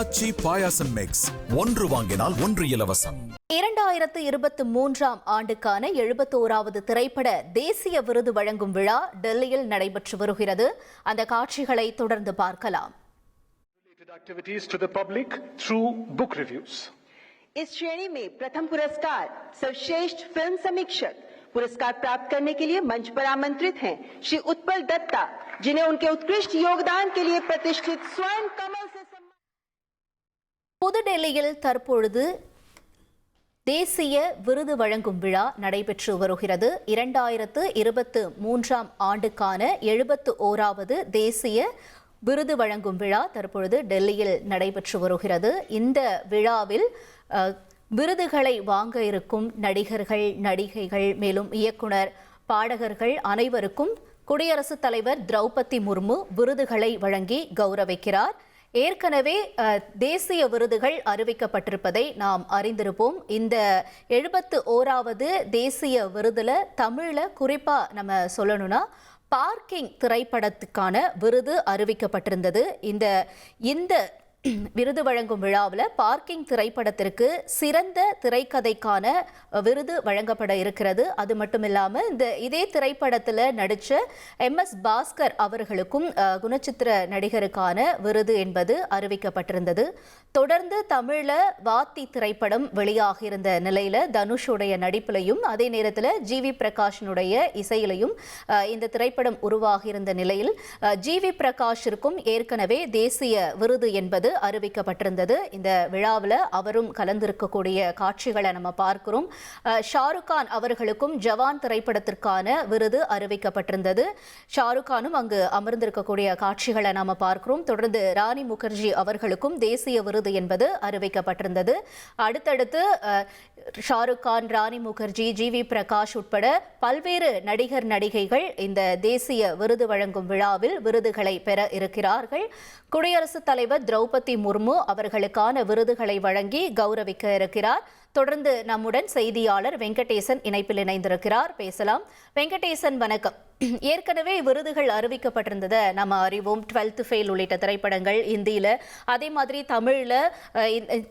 அச்சி பாயாசம் மிக்ஸ் ஒன்று வாங்கினால் ஒன்று இலவசம். 2023 ஆண்டுக்கான 71வது திரைப்பட தேசிய விருது வழங்கும் விழா டெல்லியில் நடைபெற்று வருகிறது. அந்த காட்சிகளை தொடர்ந்து பார்க்கலாம். इस श्रेणी में प्रथम पुरस्कार सर्वश्रेष्ठ फिल्म समीक्षक पुरस्कार प्राप्त करने के लिए मंच पर आमंत्रित हैं श्री उत्पल दत्ता, जिन्हें उनके उत्कृष्ट योगदान के लिए प्रतिष्ठित स्वर्ण कमल से புதுடெல்லியில் தற்பொழுது தேசிய விருது வழங்கும் விழா நடைபெற்று வருகிறது. 2023 ஆண்டுக்கான 71வது தேசிய விருது வழங்கும் விழா தற்பொழுது டெல்லியில் நடைபெற்று வருகிறது. இந்த விழாவில் விருதுகளை வாங்க இருக்கும் நடிகர்கள், நடிகைகள், மேலும் இயக்குனர், பாடகர்கள் அனைவருக்கும் குடியரசுத் தலைவர் திரௌபதி முர்மு விருதுகளை வழங்கி கௌரவிக்கிறார். ஏற்கனவே தேசிய விருதுகள் அறிவிக்கப்பட்டிருப்பதை நாம் அறிந்திருப்போம். இந்த 71வது தேசிய விருதுல தமிழ்ல குறிப்பா நம்ம சொல்லணும்னா பார்க்கிங் திரைப்படத்துக்கான விருது அறிவிக்கப்பட்டிருந்தது. இந்த விருது வழங்கும் விழாவில் பார்க்கிங் திரைப்படத்திற்கு சிறந்த திரைக்கதைக்கான விருது வழங்கப்பட இருக்கிறது. அது மட்டும் இல்லாமல் இதே திரைப்படத்தில் நடித்த MS பாஸ்கர் அவர்களுக்கும் குணச்சித்திர நடிகருக்கான விருது என்பது அறிவிக்கப்பட்டிருந்தது. தொடர்ந்து தமிழில் வாத்தி திரைப்படம் வெளியாகியிருந்த நிலையில் தனுஷுடைய நடிப்பிலையும் அதே நேரத்தில் GV பிரகாஷனுடைய இசையிலையும் இந்த திரைப்படம் உருவாகியிருந்த நிலையில் GV பிரகாஷிற்கும் ஏற்கனவே தேசிய விருது என்பது அறிவிக்கப்பட்டிருந்தது. இந்த விழாவில் அவரும் கலந்திருக்கக்கூடிய காட்சிகளை நம்ம பார்க்கிறோம். ஷாருக் கான் அவர்களுக்கும் ஜவான் திரைப்படத்திற்கான விருது அறிவிக்கப்பட்டிருந்தது. ஷாருக் கானும் அங்கு அமர்ந்திருக்கக்கூடிய காட்சிகளை நாம பார்க்கிறோம். தொடர்ந்து ராணி முகர்ஜி அவர்களுக்கும் தேசிய விருது என்பது அறிவிக்கப்பட்டிருந்தது. அடுத்தடுத்து ஷாருக் கான், ராணி முகர்ஜி, GV பிரகாஷ் உட்பட பல்வேறு நடிகர், நடிகைகள் இந்த தேசிய விருது வழங்கும் விழாவில் விருதுகளை பெற இருக்கிறார்கள். குடியரசுத் தலைவர் திரௌபதி முர்மு அவர்களுக்கான விருதுகளை வழங்கி கௌரவிக்க இருக்கிறார். தொடர்ந்து நம்முடன் செய்தியாளர் வெங்கடேசன் இணைப்பில் இணைந்திருக்கிறார். பேசலாம். வெங்கடேசன், வணக்கம். ஏற்கனவே விருதுகள் அறிவிக்கப்பட்டிருந்ததை நம்ம அறிவோம். 12th ஃபெயில் உள்ளிட்ட திரைப்படங்கள் இந்தியில, அதே மாதிரி தமிழ்ல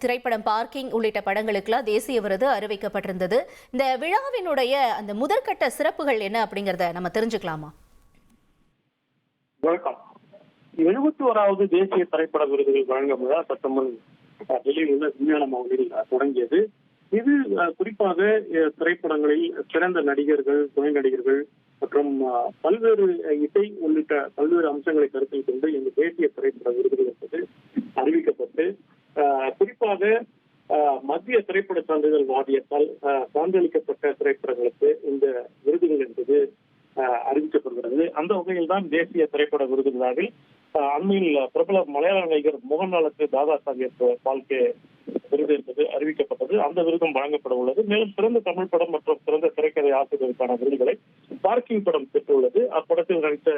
திரைப்படம் பார்க்கிங் உள்ளிட்ட படங்களுக்கெல்லாம் தேசிய விருது அறிவிக்கப்பட்டிருந்தது. இந்த விழாவினுடைய அந்த முதற்கட்ட சிறப்புகள் என்ன அப்படிங்கறத நம்ம தெரிஞ்சுக்கலாமா? வணக்கம். 71வது தேசிய திரைப்பட விருதுகள் வழங்கும் விழா சற்று முன் டெல்லியில் உள்ள விஞ்ஞான பவனில் தொடங்கியது. இது குறிப்பாக திரைப்படங்களில் சிறந்த நடிகர்கள், துணை நடிகர்கள் மற்றும் பல்வேறு இசை உள்ளிட்ட பல்வேறு அம்சங்களை கருத்தில் கொண்டு இந்த தேசிய திரைப்பட விருதுகள் என்பது அறிவிக்கப்பட்டு, குறிப்பாக மத்திய திரைப்பட சான்றிதழ் வாரியத்தால் சான்றளிக்கப்பட்ட திரைப்படங்களுக்கு இந்த விருதுகள் என்பது அறிவிக்கப்படுகிறது. அந்த வகையில் தான் தேசிய திரைப்பட விருது விழாவில் அண்மையில் பிரபல மலையாள நடிகர் மோகன்லாலுக்கு தாதா சாஹேப் பால்கே விருது என்பது அறிவிக்கப்பட்டது. அந்த விருதும் வழங்கப்பட உள்ளது. மேலும் சிறந்த தமிழ் படம் மற்றும் சிறந்த திரைக்கதை ஆசிரியருக்கான விருதுகளை பார்க்கிங் படம் பெற்றுள்ளது. அப்படத்தில் நடித்த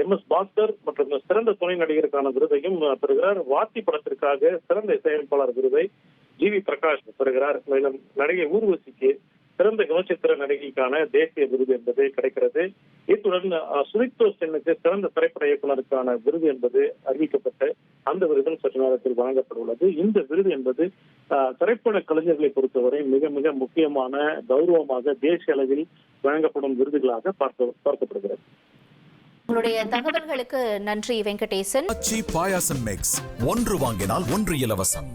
MS பாஸ்கர் மற்றும் சிறந்த துணை நடிகருக்கான விருதையும் பெறுகிறார். வாத்தி படத்திற்காக சிறந்த இசையமைப்பாளர் விருதை GV பிரகாஷ் பெறுகிறார். மேலும் நடிகை ஊர்வசிக்கு சிறந்த குணச்சித்திர நடிகைக்கான தேசிய விருது என்பது கிடைக்கிறது. இத்துடன் சுதிக்தோ சென்னுக்கு சிறந்த திரைப்பட இயக்குநருக்கான விருது என்பது அறிவிக்கப்பட்டு அந்த விருதும் சற்று நேரத்தில் வழங்கப்பட உள்ளது. இந்த விருது என்பது திரைப்பட கலைஞர்களை பொறுத்தவரை மிக மிக முக்கியமான கௌரவமாக தேசிய அளவில் வழங்கப்படும் விருதுகளாக பார்க்கப்படுகிறது. உங்களுடைய தகவல்களுக்கு நன்றி வெங்கடேசன். அச்சி பாயாசம் மிக்ஸ் ஒன்று வாங்கினால் ஒன்று இலவசம்.